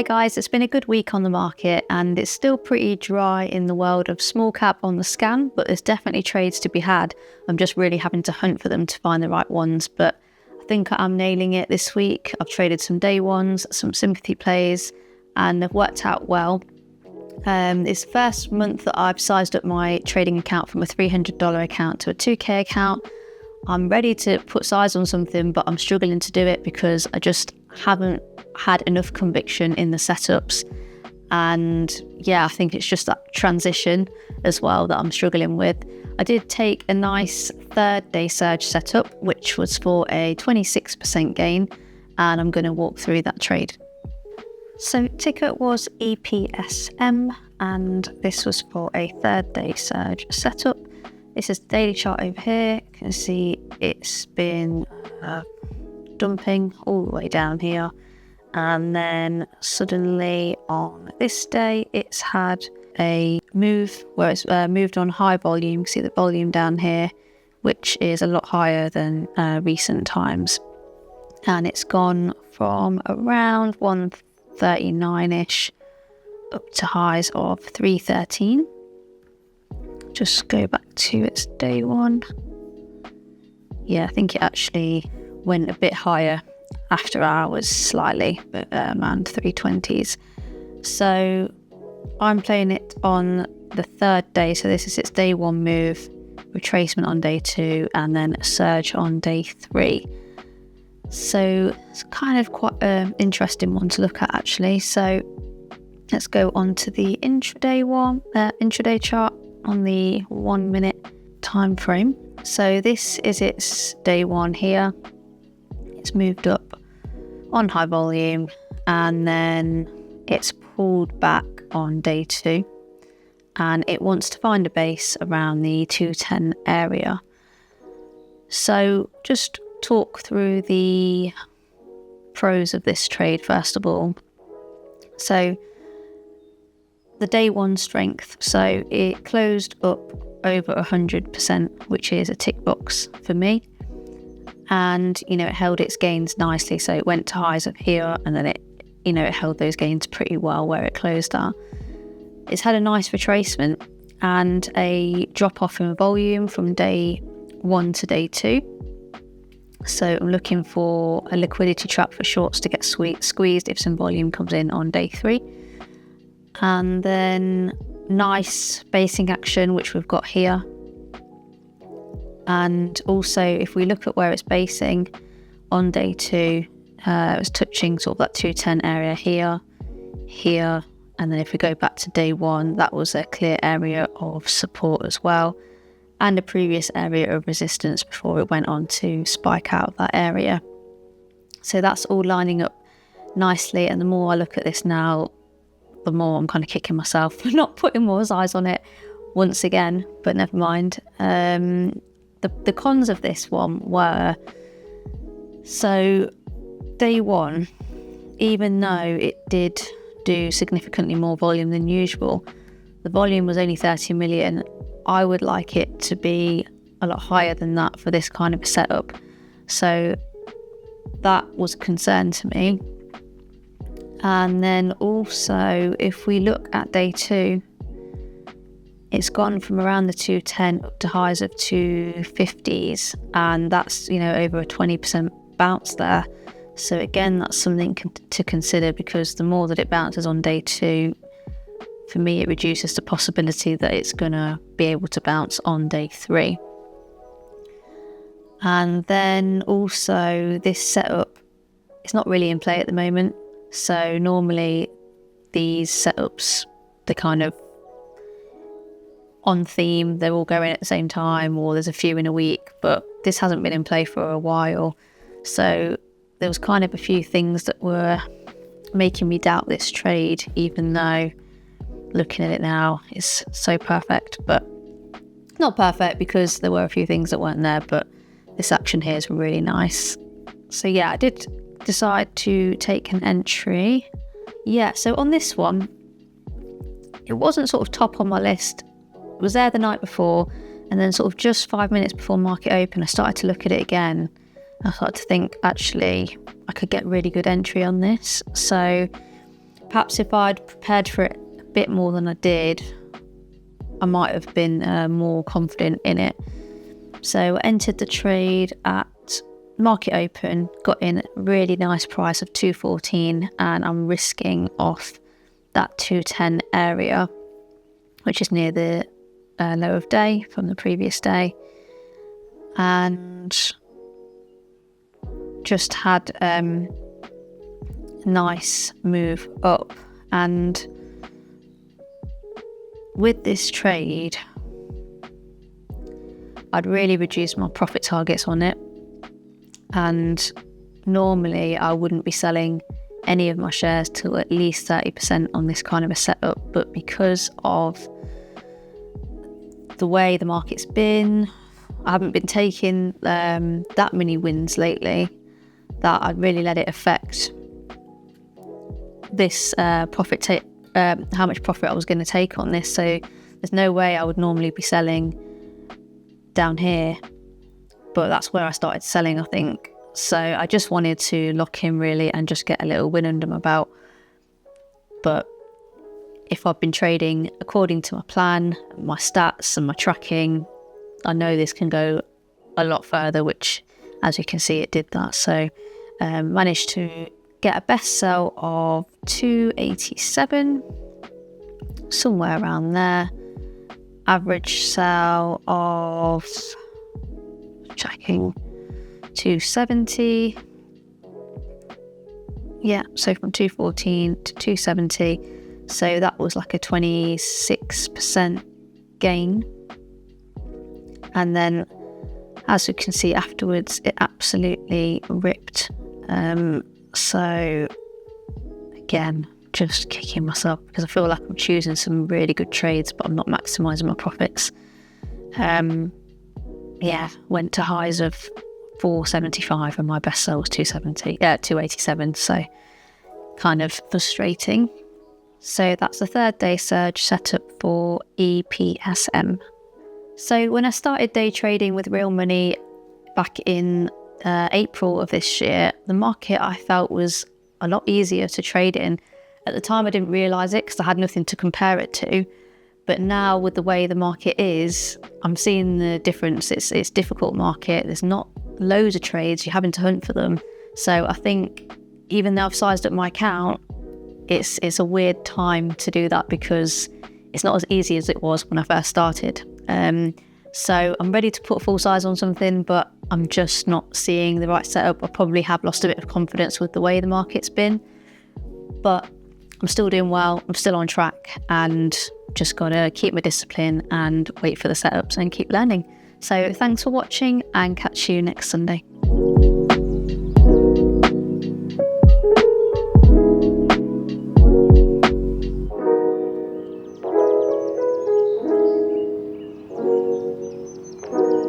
Hi guys, it's been a good week on the market and it's still pretty dry in the world of small cap on the scan, but there's definitely trades to be had. I'm just really having to hunt for them to find the right ones, but I think I'm nailing it this week. I've traded some day ones, some sympathy plays, and they've worked out well. It's the first month that I've sized up my trading account from a $300 account to a 2K account. I'm ready to put size on something, but I'm struggling to do it because I just haven't had enough conviction in the setups. And yeah, I think it's just that transition as well that I'm struggling with. I did take a nice third day surge setup, which was for a 26% gain, and I'm going to walk through that trade. So ticker was EPSM, and this was for a third day surge setup. This is the daily chart over here. You can see it's been dumping all the way down here, and then suddenly on this day it's had a move where it's moved on high volume. You can see the volume down here, which is a lot higher than recent times, and it's gone from around 139ish up to highs of 313. Just go back to its day one. Yeah, I think it actually went a bit higher after hours slightly, but around 320s. So I'm playing it on the third day. So this is its day one move, retracement on day two, and then a surge on day three. So it's kind of quite an interesting one to look at actually. So let's go on to the intraday chart on the 1 minute time frame. So this is its day one here. It's moved up on high volume and then it's pulled back on day two, and it wants to find a base around the 210 area. So just talk through the pros of this trade first of all. So the day one strength, so it closed up over 100%, which is a tick box for me. And, it held its gains nicely. So it went to highs up here and then it held those gains pretty well where it closed at. It's had a nice retracement and a drop off in volume from day one to day two. So I'm looking for a liquidity trap for shorts to get squeezed if some volume comes in on day three. And then nice basing action, which we've got here. And also, if we look at where it's basing on day two, it was touching sort of that 210 area here. And then if we go back to day one, that was a clear area of support as well, and a previous area of resistance before it went on to spike out of that area. So that's all lining up nicely. And the more I look at this now, the more I'm kind of kicking myself for not putting more size on it once again, but never mind. The cons of this one were, so day one, even though it did do significantly more volume than usual, the volume was only 30 million. I would like it to be a lot higher than that for this kind of a setup. So that was a concern to me. And then also, if we look at day two, it's gone from around the 210 up to highs of 250s, and that's, over a 20% bounce there. So again, that's something to consider, because the more that it bounces on day two, for me, it reduces the possibility that it's going to be able to bounce on day three. And then also, this setup is not really in play at the moment. So normally these setups, they're kind of on theme, they're all going at the same time, or there's a few in a week, but this hasn't been in play for a while. So there was kind of a few things that were making me doubt this trade, even though looking at it now is so perfect, but not perfect because there were a few things that weren't there, but this action here is really nice. So yeah, I did decide to take an entry. Yeah, so on this one, it wasn't sort of top on my list. It was there the night before, and then sort of just 5 minutes before market open, I started to look at it again. I started to think, actually, I could get really good entry on this. So perhaps if I'd prepared for it a bit more than I did, I might have been more confident in it. So I entered the trade at market open, got in a really nice price of 214, and I'm risking off that 210 area, which is near the low of day from the previous day, and just had a nice move up. And with this trade, I'd really reduced my profit targets on it, and normally I wouldn't be selling any of my shares till at least 30% on this kind of a setup, but because of the way the market's been, I haven't been taking that many wins lately, that I'd really let it affect this how much profit I was going to take on this. So there's no way I would normally be selling down here, but that's where I started selling, I think. So I just wanted to lock in really and just get a little win under my belt. But if I've been trading according to my plan, my stats and my tracking, I know this can go a lot further, which as you can see it did that. So managed to get a best sell of 287, somewhere around there. Average sell of, checking, 270. Yeah, so from 214 to 270. So that was like a 26% gain. And then, as you can see afterwards, it absolutely ripped. So again, just kicking myself because I feel like I'm choosing some really good trades, but I'm not maximising my profits. Went to highs of 475 and my best sell was 287. So kind of frustrating. So that's the third day surge setup for EPSM. So when I started day trading with real money back in April of this year, the market I felt was a lot easier to trade in. At the time I didn't realise it because I had nothing to compare it to. But now with the way the market is, I'm seeing the difference. It's a difficult market. There's not loads of trades. You're having to hunt for them. So I think even though I've sized up my account, it's a weird time to do that because it's not as easy as it was when I first started. So I'm ready to put full size on something, but I'm just not seeing the right setup. I probably have lost a bit of confidence with the way the market's been, but I'm still doing well. I'm still on track and just got to keep my discipline and wait for the setups and keep learning. So thanks for watching and catch you next Sunday.